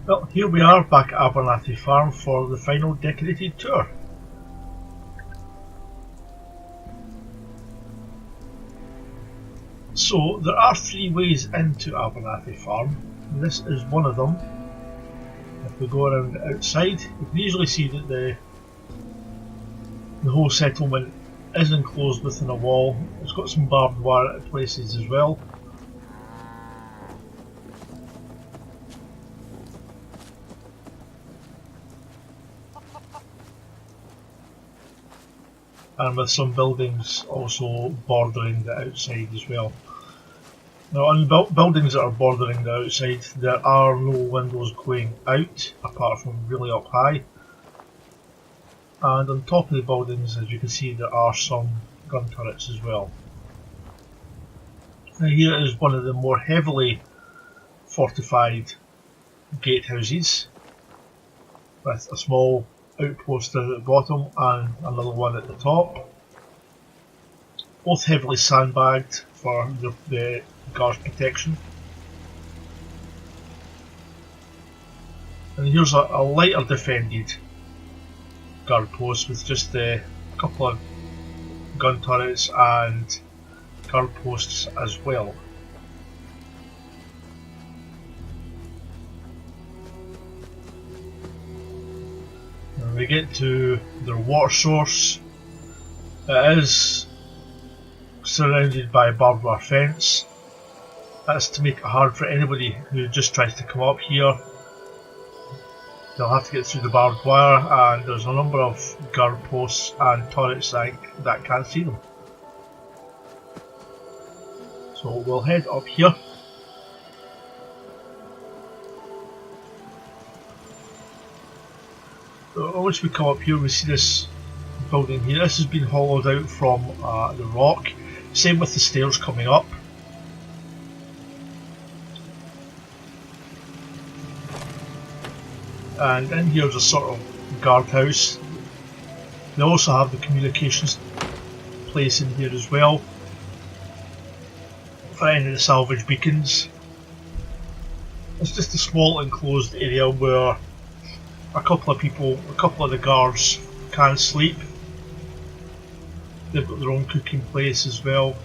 Well, here we are back at Abernathy Farm for the final decorated tour. So, there are three ways into Abernathy Farm, and this is one of them. If we go around the outside, you can easily see that the whole settlement is enclosed within a wall. It's got some barbed wire at places as well. And with some buildings also bordering the outside as well. Now on buildings that are bordering the outside, there are no windows going out apart from really up high. And on top of the buildings, as you can see, there are some gun turrets as well. Now here is one of the more heavily fortified gatehouses with a small outpost at the bottom and another one at the top. Both heavily sandbagged for the guards' protection. And here's a lighter defended guard post with just a couple of gun turrets and guard posts as well. When we get to their water source, it is surrounded by a barbed wire fence. That's to make it hard for anybody who just tries to come up here. They'll have to get through the barbed wire, and there's a number of guard posts and turrets that can't see them. So we'll head up here. So once we come up here, we see this building here. This has been hollowed out from the rock. Same with the stairs coming up. And in here's a sort of guardhouse. They also have the communications place in here as well for any of the salvage beacons. It's just a small enclosed area where a couple of the guards can sleep. They've got their own cooking place as well,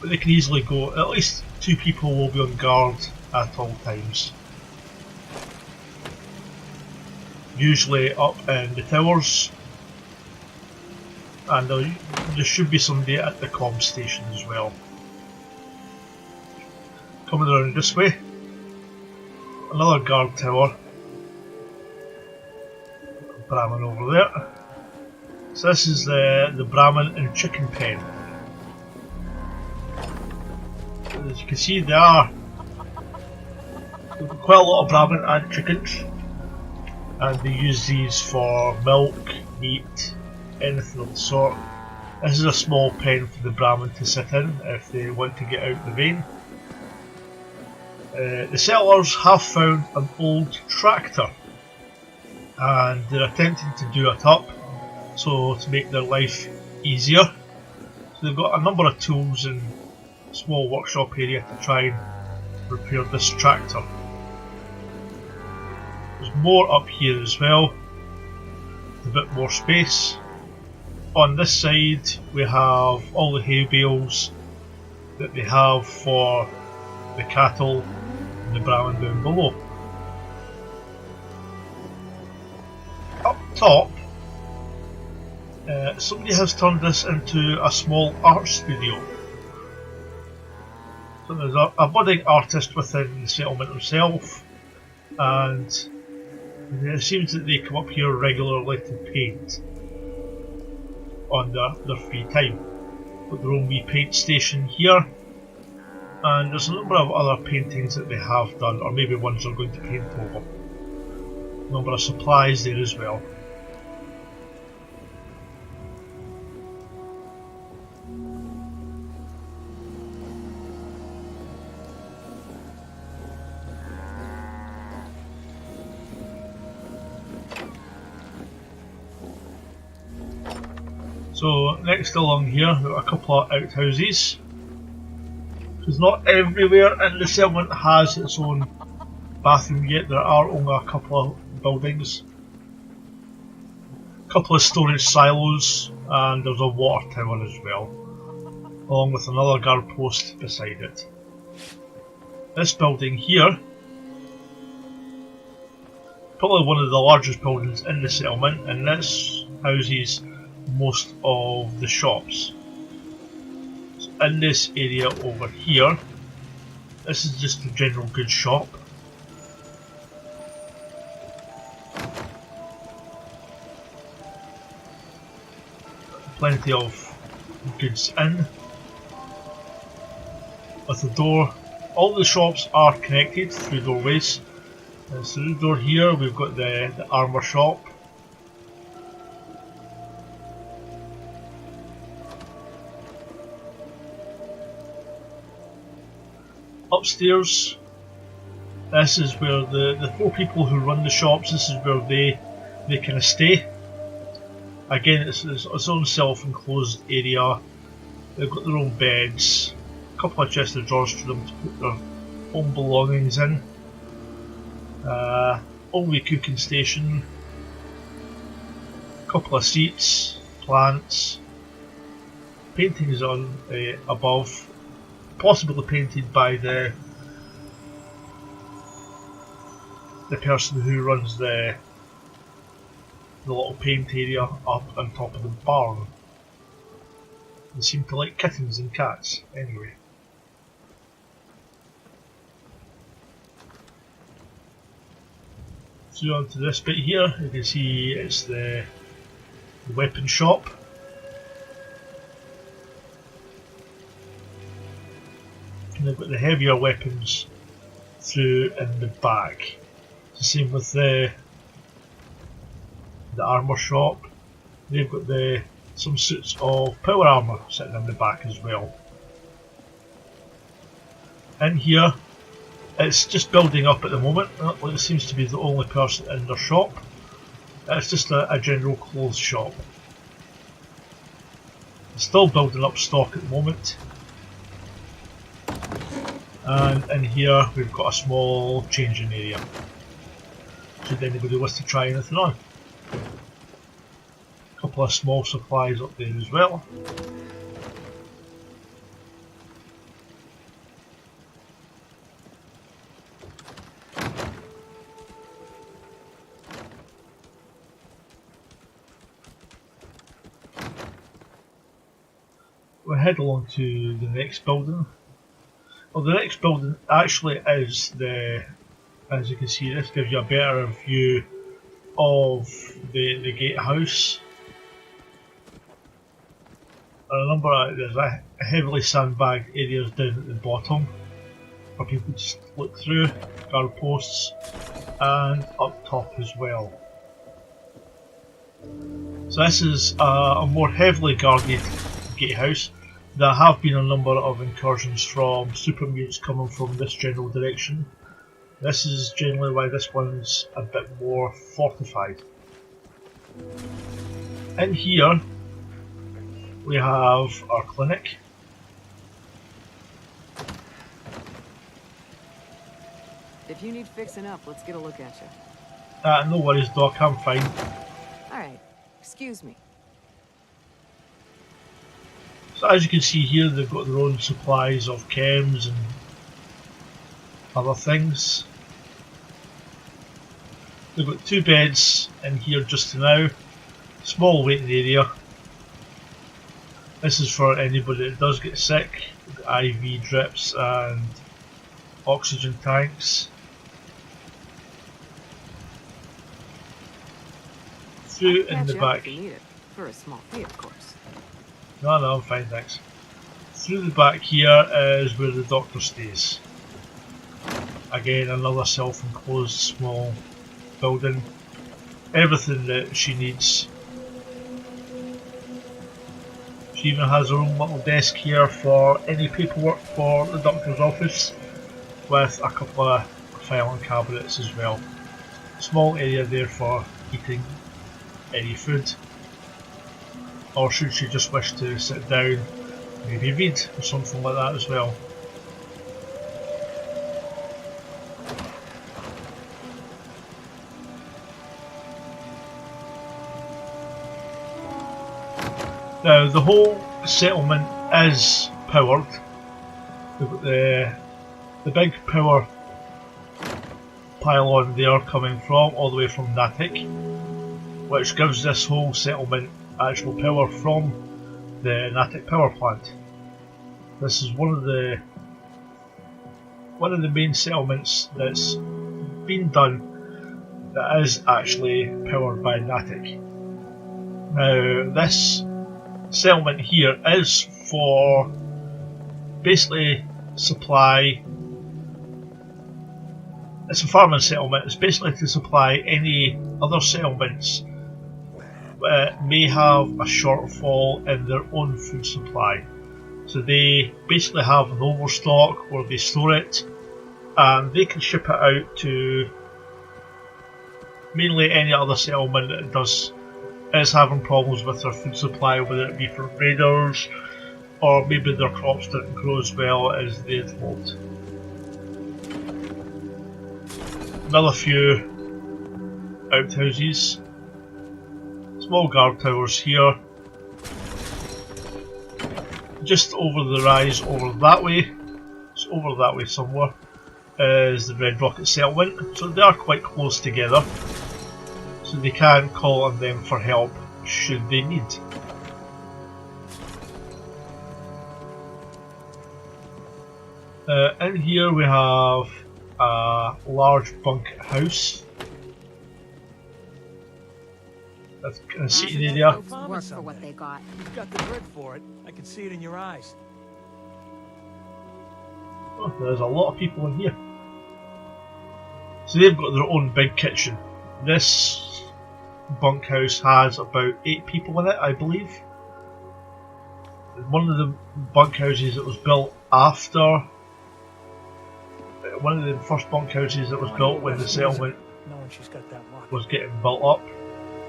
but they can easily go, at least two people will be on guard at all times. Usually up in the towers, and there should be somebody at the comm station as well. Coming around this way, another guard tower. Brahmin over there. So this is the Brahmin and chicken pen. As you can see, they've got quite a lot of Brahmin and chickens, and they use these for milk, meat, anything of the sort. This is a small pen for the Brahmin to sit in if they want to get out the vein. The settlers have found an old tractor, and they're attempting to do it up so to make their life easier. So they've got a number of tools and a small workshop area to try and repair this tractor. There's more up here as well, a bit more space. On this side we have all the hay bales that they have for the cattle and the Brahmin down below. Up top, somebody has turned this into a small art studio. So there's a budding artist within the settlement himself, and it seems that they come up here regularly to paint on their free time. Got their own wee paint station here, and there's a number of other paintings that they have done, or maybe ones they're going to paint over. A number of supplies there as well. So next along here we've got a couple of outhouses, because not everywhere in the settlement has its own bathroom yet. There are only a couple of buildings, a couple of storage silos, and there's a water tower as well, along with another guard post beside it. This building here, probably one of the largest buildings in the settlement, and this houses most of the shops. So in this area over here, this is just a general goods shop. Plenty of goods in. With the door, all the shops are connected through doorways. And through the door here we've got the armour shop. Upstairs, this is where the four people who run the shops, this is where they kind of stay. Again, it's its own self-enclosed area. They've got their own beds, a couple of chests of drawers for them to put their own belongings in. Only cooking station, a couple of seats, plants, paintings on above, possibly painted by the person who runs the little paint area up on top of the barn. They seem to like kittens and cats anyway. Through onto this bit here, you can see it's the weapon shop. And they've got the heavier weapons through in the back. It's the same with the armour shop. They've got some suits of power armour sitting in the back as well. In here, it's just building up at the moment. It seems to be the only person in their shop. It's just a general clothes shop. It's still building up stock at the moment. And in here we've got a small changing area, should anybody wish to try anything on. A couple of small supplies up there as well. We'll head along to the next building. Well, the next building actually is as you can see, this gives you a better view of the gatehouse. There's a heavily sandbagged areas down at the bottom for people to just look through, guard posts, and up top as well. So this is a more heavily guarded gatehouse. There have been a number of incursions from super mutants coming from this general direction. This is generally why this one's a bit more fortified. In here we have our clinic. If you need fixing up, let's get a look at you. No worries, Doc, I'm fine. Alright, excuse me. So as you can see here, they've got their own supplies of chems and other things. They've got 2 beds in here just to now. Small waiting area. This is for anybody that does get sick. We've got IV drips and oxygen tanks. Through in the back. If you need it, for a small fee, of course. No, I'm fine, thanks. Through the back here is where the doctor stays. Again, another self-enclosed small building. Everything that she needs. She even has her own little desk here for any paperwork for the doctor's office, with a couple of filing cabinets as well. Small area there for eating any food. Or should she just wish to sit down, maybe read or something like that as well. Now the whole settlement is powered. We've got the big power pylon there coming from all the way from Natick, which gives this whole settlement actual power from the Natick power plant. This is one of the main settlements that's been done that is actually powered by Natick. Now this settlement here is for basically supply. It's a farming settlement. It's basically to supply any other settlements that may have a shortfall in their own food supply. So they basically have an overstock where they store it, and they can ship it out to mainly any other settlement that is having problems with their food supply, whether it be from raiders or maybe their crops didn't grow as well as they had hoped. Another few outhouses, small guard towers here. Just over the rise over that way, it's over that way somewhere, is the Red Rocket settlement, so they are quite close together, so they can call on them for help should they need. In here we have a large bunk house. That's a seating area. Work for what they got. You've got the grit for it. I can see it in your eyes. Oh, there's a lot of people in here. So they've got their own big kitchen. This bunkhouse has about 8 people in it, I believe. One of the bunkhouses that was built after, one of the first bunkhouses that was built when the settlement was getting built up.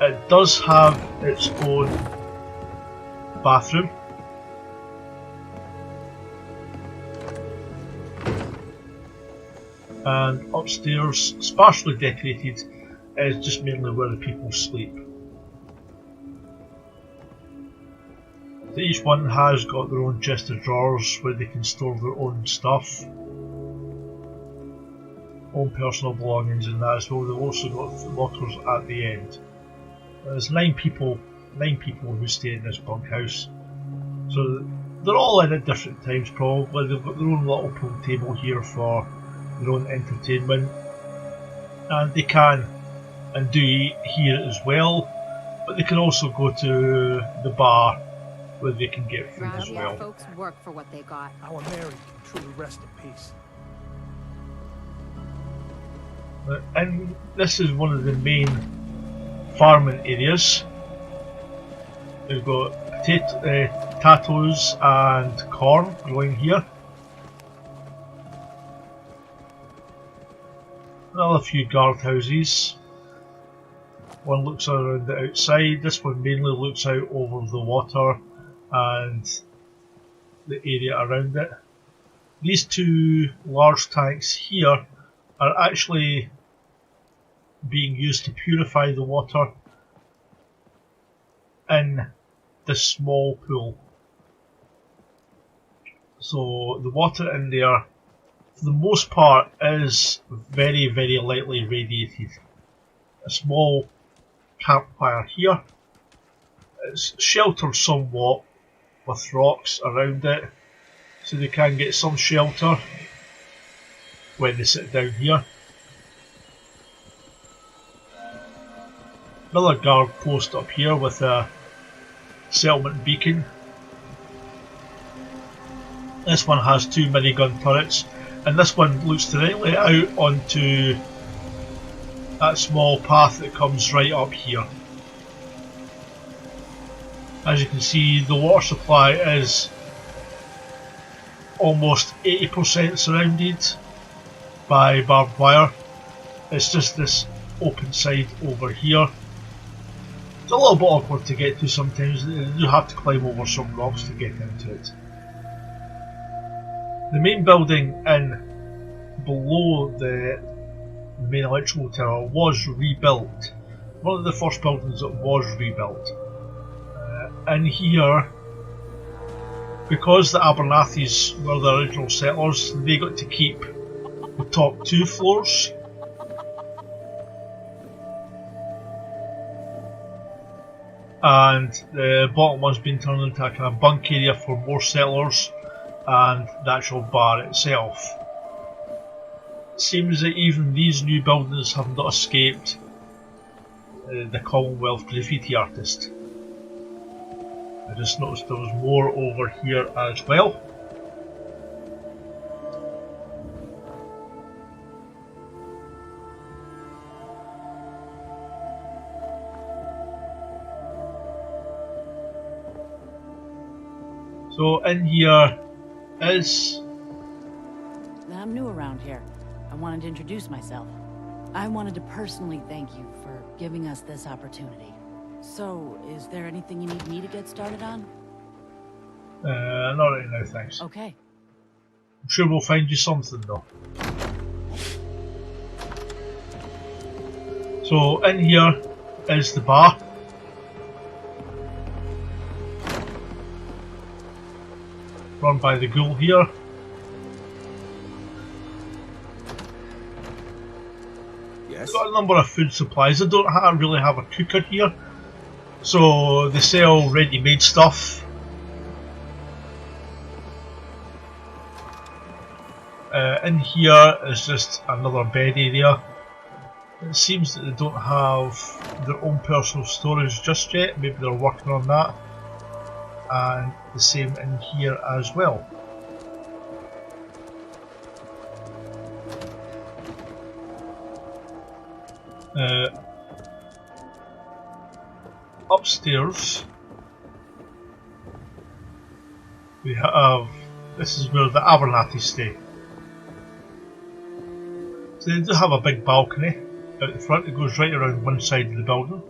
It does have its own bathroom. And upstairs, sparsely decorated, is just mainly where the people sleep. So each one has got their own chest of drawers where they can store their own stuff, own personal belongings and that as well. They've also got lockers at the end. There's 9 people who stay in this bunkhouse. So they're all in at different times probably. They've got their own little pool table here for their own entertainment. And they can and do eat here as well. But they can also go to the bar where they can get food as well. Folks work for what they got. Our Mary can truly rest in peace. And this is one of the main farming areas. We've got potatoes and corn growing here. Another few guard houses. One looks around the outside. This one mainly looks out over the water and the area around it. These 2 large tanks here are actually being used to purify the water in this small pool. So the water in there, for the most part, is very, very lightly radiated. A small campfire here. It's sheltered somewhat with rocks around it, so they can get some shelter when they sit down here. Another guard post up here with a settlement beacon. This one has 2 minigun turrets, and this one looks directly out onto that small path that comes right up here. As you can see, the water supply is almost 80% surrounded by barbed wire. It's just this open side over here. It's a little bit awkward to get to sometimes. You have to climb over some rocks to get into it. The main building in below the main electrical tower was rebuilt. One of the first buildings that was rebuilt. in here, because the Abernathys were the original settlers, they got to keep the top 2 floors. And the bottom one's been turned into a kind of bunk area for more settlers and the actual bar itself. It seems that even these new buildings have not escaped the Commonwealth graffiti artist. I just noticed there was more over here as well. So in here is... I'm new around here. I wanted to introduce myself. I wanted to personally thank you for giving us this opportunity. So, is there anything you need me to get started on? Not right now, thanks. Okay. I'm sure we'll find you something though. So in here is the bar. Run by the ghoul here. Yes. Got a number of food supplies. I don't really have a cooker here, so they sell ready-made stuff. In here is just another bed area. It seems that they don't have their own personal storage just yet. Maybe they're working on that. And the same in here as well. Upstairs we have, this is where the Abernathy stay. So they do have a big balcony out the front. It goes right around one side of the building.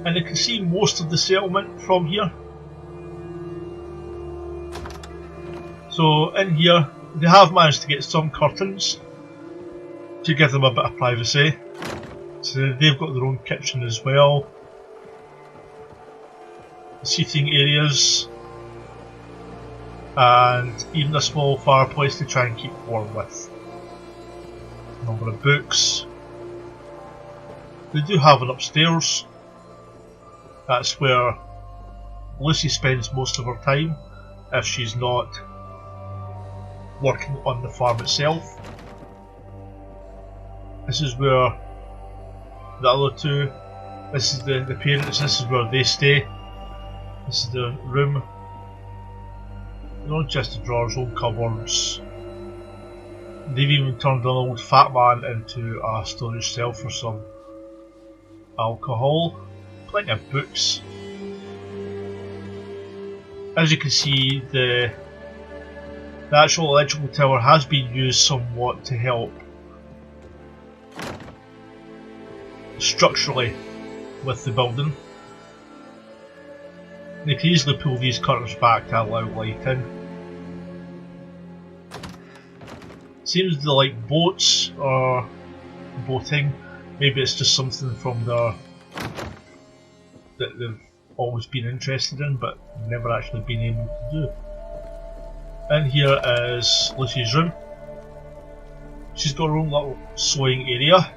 And you can see most of the settlement from here. So in here they have managed to get some curtains to give them a bit of privacy. So they've got their own kitchen as well. Seating areas. And even a small fireplace to try and keep warm with. A number of books. They do have an upstairs. That's where Lucy spends most of her time if she's not working on the farm itself. This is where the other two, this is the parents, this is where they stay. This is the room. Not just the drawers, old cupboards. They've even turned an old fat man into a storage cell for some alcohol. Plenty of books. As you can see, the actual electrical tower has been used somewhat to help structurally with the building. They can easily pull these curtains back to allow light in. Seems they like boats or boating. Maybe it's just something from their that they've always been interested in but never actually been able to do. In here is Lucy's room. She's got her own little sewing area.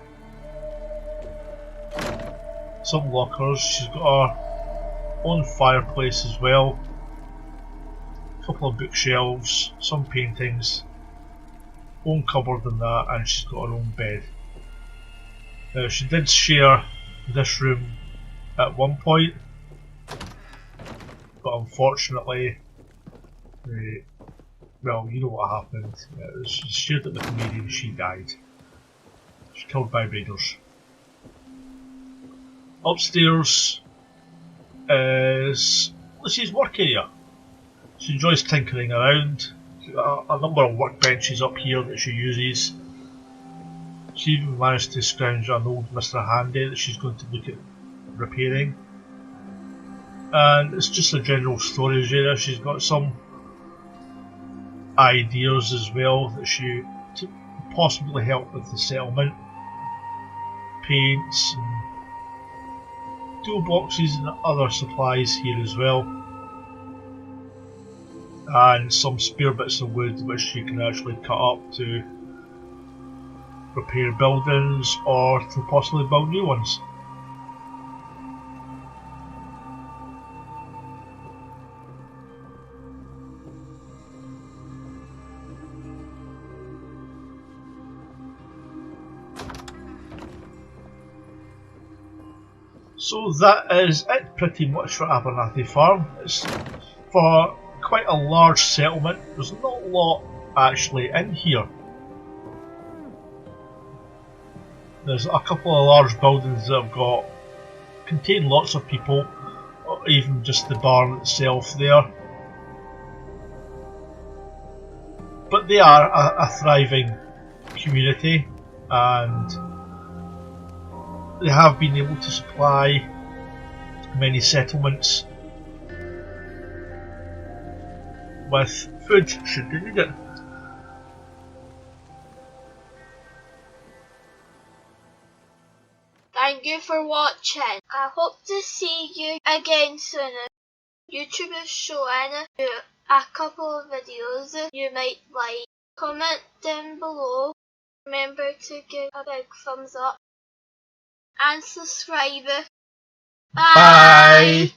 Some lockers. She's got her own fireplace as well. A couple of bookshelves, some paintings, own cupboard and that, and she's got her own bed. Now she did share this room at one point, but unfortunately, well, you know what happened. She shared it with Mary and she died. She was killed by raiders. Upstairs is Lucy's work area. She enjoys tinkering around. A number of workbenches up here that she uses. She even managed to scrounge an old Mr. Handy that she's going to look at repairing. And it's just a general storage area. She's got some ideas as well that she to possibly help with the settlement. Paints and toolboxes and other supplies here as well, and some spare bits of wood which you can actually cut up to repair buildings or to possibly build new ones. So that is it pretty much for Abernathy Farm. It's for quite a large settlement. There's not a lot actually in here. There's a couple of large buildings that have contain lots of people, or even just the barn itself there. But they are a thriving community, and they have been able to supply many settlements with food should they need it. Thank you for watching. I hope to see you again soon. YouTube is showing you a couple of videos you might like. Comment down below. Remember to give a big thumbs up and subscribe. Bye!